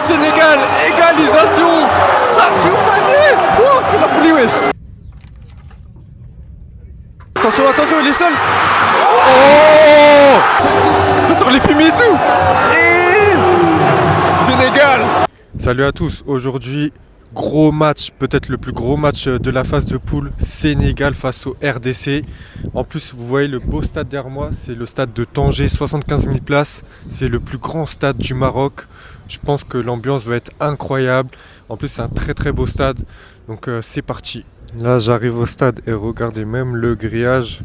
Sénégal, égalisation, Sadio Mané. Oh, c'est la folie, wesh. Attention, attention, il est seul. Oh, ça sort les fumées et tout. Et Sénégal. Salut à tous, aujourd'hui gros match, peut-être le plus gros match de la phase de poule, Sénégal face au RDC. En plus vous voyez le beau stade derrière moi, c'est le stade de Tanger, 75 000 places, c'est le plus grand stade du Maroc. Je pense que l'ambiance va être incroyable, en plus c'est un très très beau stade, donc c'est parti. Là j'arrive au stade et regardez, même le grillage,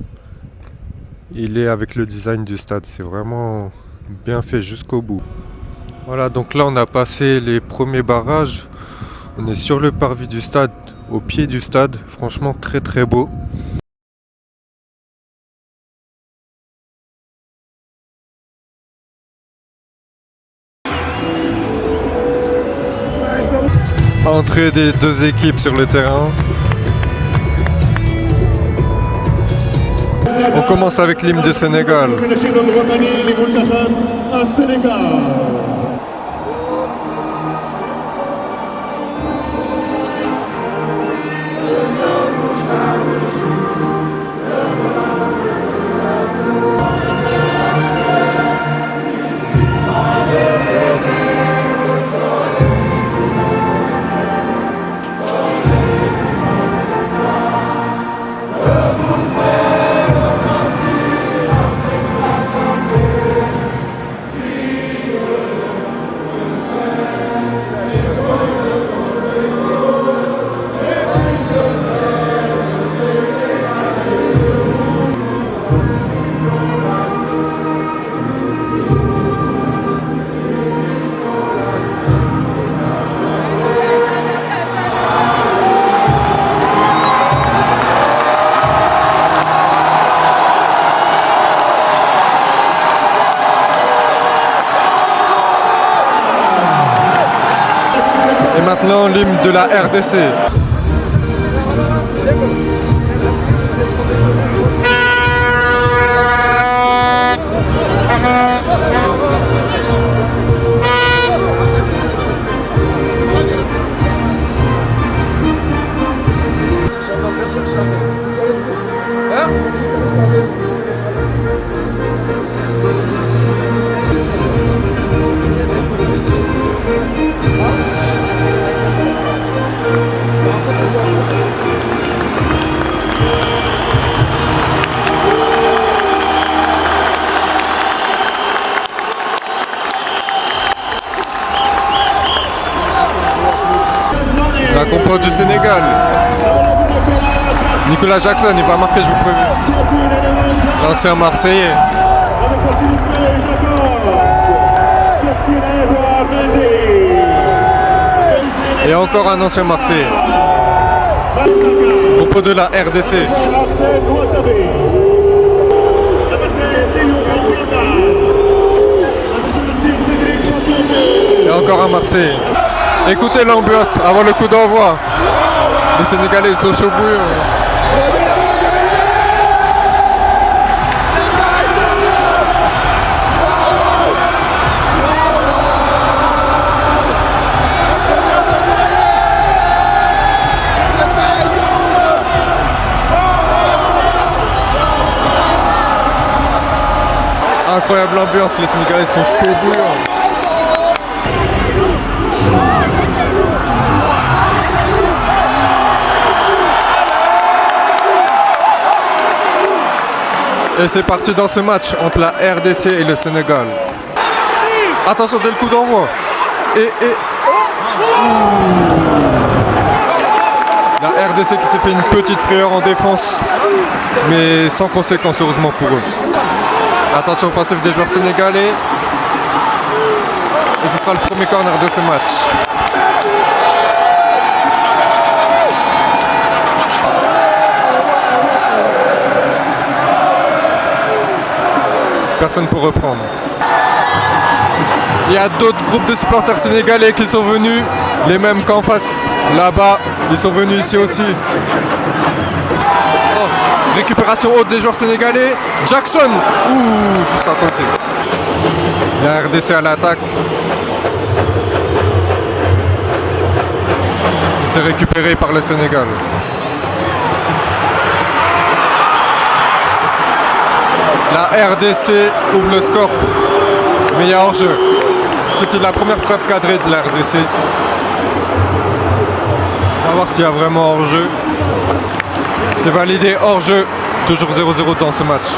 il est avec le design du stade, c'est vraiment bien fait jusqu'au bout. Voilà, donc là on a passé les premiers barrages. On est sur le parvis du stade, au pied du stade, franchement très très beau. Entrée des deux équipes sur le terrain. On commence avec l'hymne du Sénégal. Et maintenant l'hymne de la RDC. La compo du Sénégal. Nicolas Jackson, il va marquer, je vous préviens. L'ancien Marseillais. Et encore un ancien Marseillais. Compo de la RDC. Et encore un Marseillais. Écoutez l'ambiance avant le coup d'envoi. Les Sénégalais sont chauds bouillants. Incroyable ambiance, les Sénégalais sont chauds bouillants. Et c'est parti dans ce match entre la RDC et le Sénégal. Attention dès le coup d'envoi. La RDC qui s'est fait une petite frayeur en défense, mais sans conséquence heureusement pour eux. Attention offensif des joueurs sénégalais. Et ce sera le premier corner de ce match. Personne pour reprendre. Il y a d'autres groupes de supporters sénégalais qui sont venus, les mêmes qu'en face, là-bas, ils sont venus ici aussi. Oh, récupération haute des joueurs sénégalais. Jackson, juste à côté. La RDC à l'attaque. C'est récupéré par le Sénégal. La RDC ouvre le score, mais il y a hors-jeu. C'était la première frappe cadrée de la RDC. On va voir s'il y a vraiment hors-jeu. C'est validé hors-jeu. Toujours 0-0 dans ce match.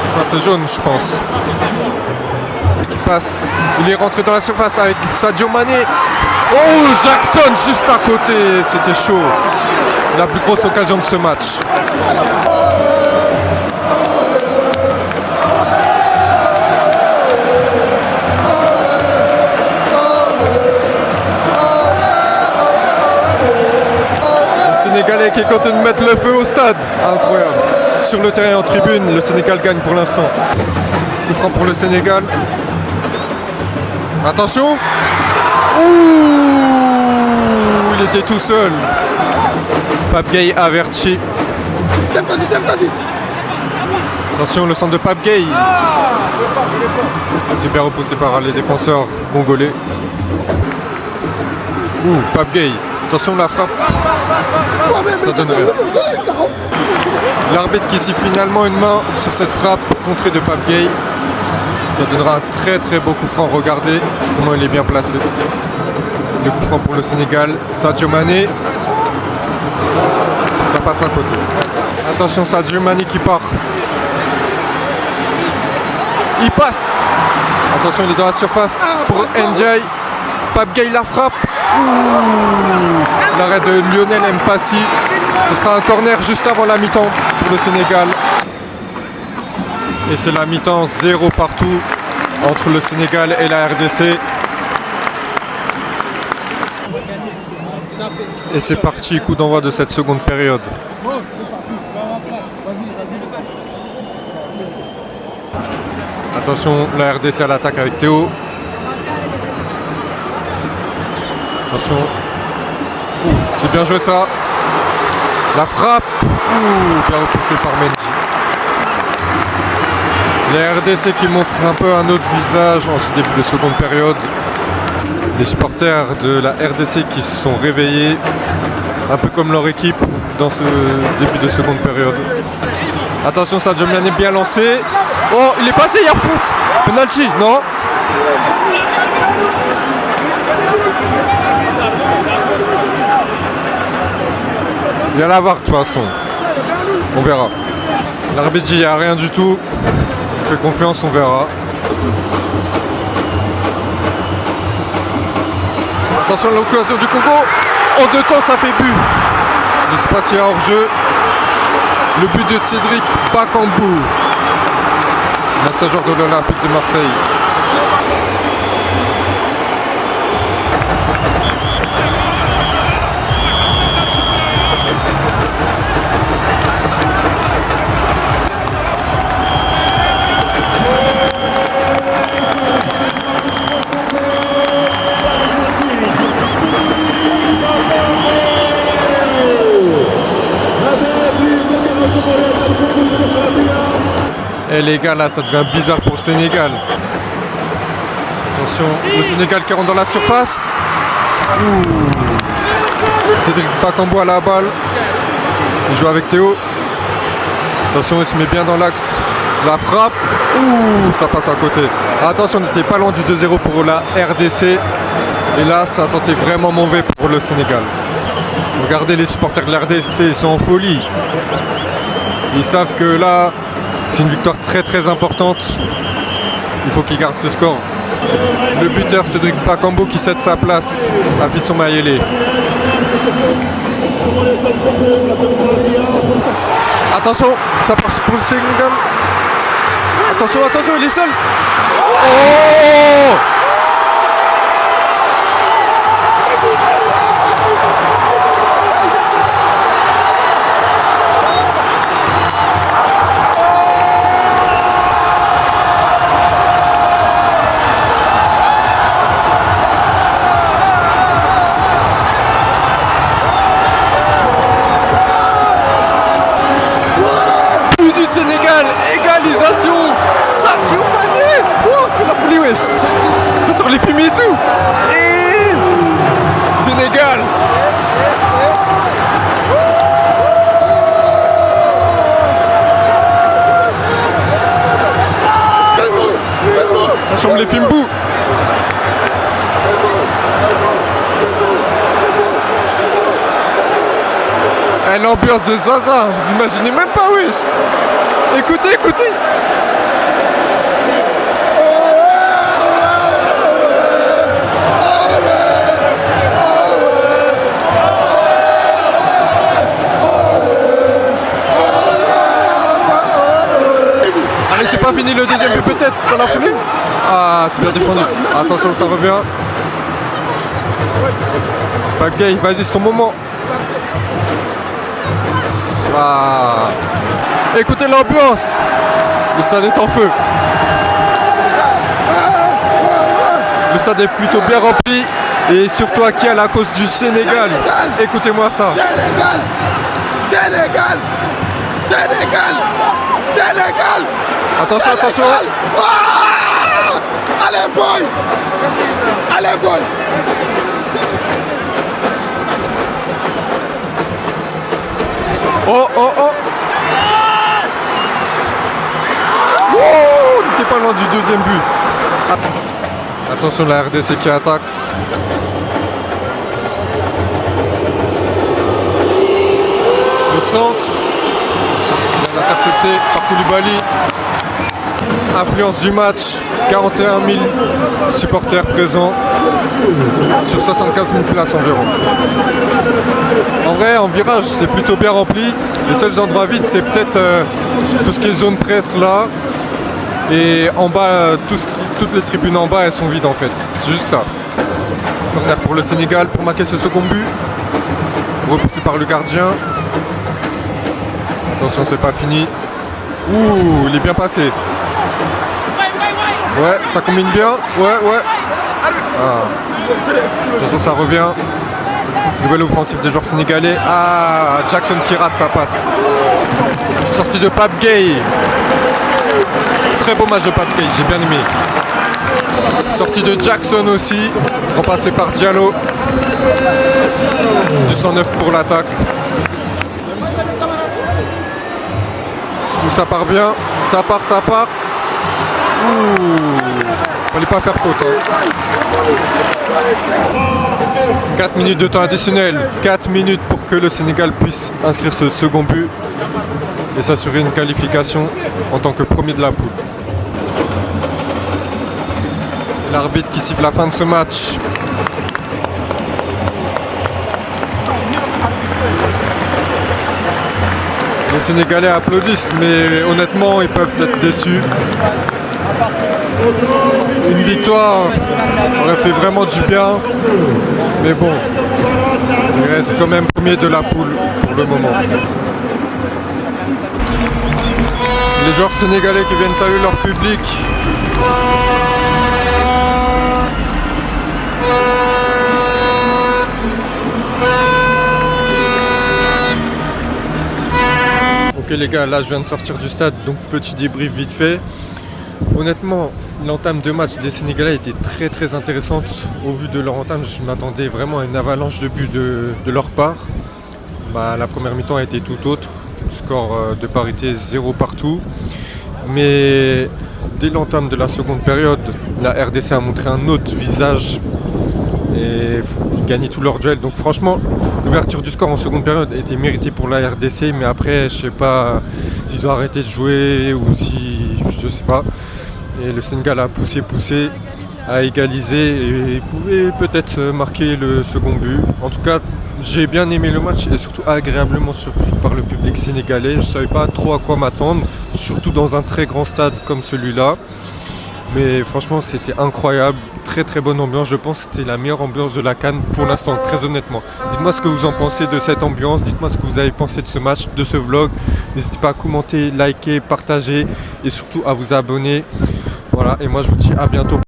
Ça c'est jaune, je pense. Qui passe. Il est rentré dans la surface avec Sadio Mané. Oh, Jackson juste à côté. C'était chaud. La plus grosse occasion de ce match. Le Sénégalais qui est content de mettre le feu au stade. Incroyable. Sur le terrain en tribune, le Sénégal gagne pour l'instant. Coup franc pour le Sénégal. Attention. Ouh, il était tout seul. Pape Gueye averti. Attention, le centre de Pape Gueye. C'est bien repoussé par les défenseurs congolais. Ouh, Pape Gueye. Attention, la frappe. Ça donne rien. L'arbitre qui siffle finalement une main sur cette frappe contrée de Pape Gueye. Ça donnera un très très beau coup franc. Regardez comment il est bien placé. Le coup franc pour le Sénégal. Sadio Mané. Ça passe à côté. Attention, Sadio Mané qui part. Il passe. Attention, il est dans la surface pour Ndiaye. Pape Gueye la frappe. L'arrêt de Lionel Mpassi. Ce sera un corner juste avant la mi-temps pour le Sénégal. Et c'est la mi-temps 0 partout entre le Sénégal et la RDC. Et c'est parti, coup d'envoi de cette seconde période. Attention, la RDC à l'attaque avec Théo. Attention. C'est bien joué ça. La frappe. Bien repoussé par Mendy. La RDC qui montre un peu un autre visage en ce début de seconde période. Les supporters de la RDC qui se sont réveillés, un peu comme leur équipe dans ce début de seconde période. Attention, Sadio Mané bien lancé. Oh, il est passé, il y a foot. Penalty, non? Il y a la VAR de toute façon. On verra. L'arbitre dit il n'y a rien du tout. On fait confiance, on verra. Attention à l'occasion du Congo. En deux temps, ça fait but. Je ne sais pas s'il y a hors-jeu. Le but de Cédric Bakambu, l'ancien joueur de l'Olympique de Marseille. Et les gars, là, ça devient bizarre pour le Sénégal. Attention, le Sénégal qui rentre dans la surface. Cédric Bakambu à la balle. Il joue avec Théo. Attention, il se met bien dans l'axe. La frappe. Ça passe à côté. Attention, on n'était pas loin du 2-0 pour la RDC. Et là, ça sentait vraiment mauvais pour le Sénégal. Regardez les supporters de la RDC, ils sont en folie. Ils savent que là, c'est une victoire très très importante. Il faut qu'ils gardent ce score. Le buteur Cédric Bakambu qui cède sa place à Fiston Mayele. Attention, ça passe pour le Sénégal. Attention, attention, il est seul. Oh! Sénégal, égalisation, Sadio Mané. Oh, c'est la folie, wesh. chambre les Fimbou. L'ambiance de Zaza, vous imaginez même pas, wesh. Écoutez, écoutez. Allez, c'est pas fini le deuxième but peut-être dans la foulée. Ah, c'est bien défendu. Attention, ça revient. Pas gay, vas-y, c'est ton moment. Ah. Écoutez l'ambiance. Le stade est en feu. Le stade est plutôt bien rempli. Et surtout à qui à la cause du Sénégal. Écoutez-moi ça. Sénégal. Sénégal. Sénégal. Sénégal. Attention, attention. Ah, allez boy. Allez boy. Oh, oh, oh. Oh, on n'était pas loin du deuxième but. Attention, la RDC qui attaque. Le centre. Bien intercepté par Koulibaly. Influence du match. 41 000 supporters présents sur 75 000 places environ. En vrai, en virage, c'est plutôt bien rempli. Les seuls endroits vides, c'est peut-être tout ce qui est zone presse là. Et en bas, toutes les tribunes en bas, elles sont vides en fait. C'est juste ça. Corner pour le Sénégal pour marquer ce second but. Repoussé par le gardien. Attention, c'est pas fini. Ouh, il est bien passé. Ouais, ça combine bien. Ouais. Ah. Attention, ça revient. Nouvelle offensive des joueurs sénégalais. Ah, Jackson qui rate sa passe. Sortie de Pape Gueye. Très beau match de Pape Gueye, j'ai bien aimé. Sortie de Jackson aussi. Remplacé par Diallo. Du 109 pour l'attaque. Où ça part bien. Ça part. Ouh. Fallait pas faire faute. 4 minutes de temps additionnel. 4 minutes pour que le Sénégal puisse inscrire ce second but et s'assurer une qualification en tant que premier de la poule. L'arbitre qui siffle la fin de ce match. Les Sénégalais applaudissent, mais honnêtement, ils peuvent être déçus. Une victoire aurait fait vraiment du bien, mais bon, il reste quand même premier de la poule pour le moment. Les joueurs sénégalais qui viennent saluer leur public. Ok les gars, là je viens de sortir du stade, donc petit débrief vite fait. Honnêtement, l'entame de match des Sénégalais était très intéressante. Au vu de leur entame, je m'attendais vraiment à une avalanche de buts de leur part. La première mi-temps a été tout autre. Score de parité 0 partout. Mais dès l'entame de la seconde période, la RDC a montré un autre visage et gagné tous leurs duels. Donc franchement, l'ouverture du score en seconde période était méritée pour la RDC. Mais après, je sais pas s'ils ont arrêté de jouer ou si... je sais pas. Et le Sénégal a poussé, a égalisé et pouvait peut-être marquer le second but. En tout cas, j'ai bien aimé le match et surtout agréablement surpris par le public sénégalais. Je ne savais pas trop à quoi m'attendre, surtout dans un très grand stade comme celui-là. Mais franchement, c'était incroyable. Très bonne ambiance. Je pense que c'était la meilleure ambiance de la CAN pour l'instant, très honnêtement. Dites-moi ce que vous en pensez de cette ambiance. Dites-moi ce que vous avez pensé de ce match, de ce vlog. N'hésitez pas à commenter, liker, partager et surtout à vous abonner. Voilà, et moi je vous dis à bientôt.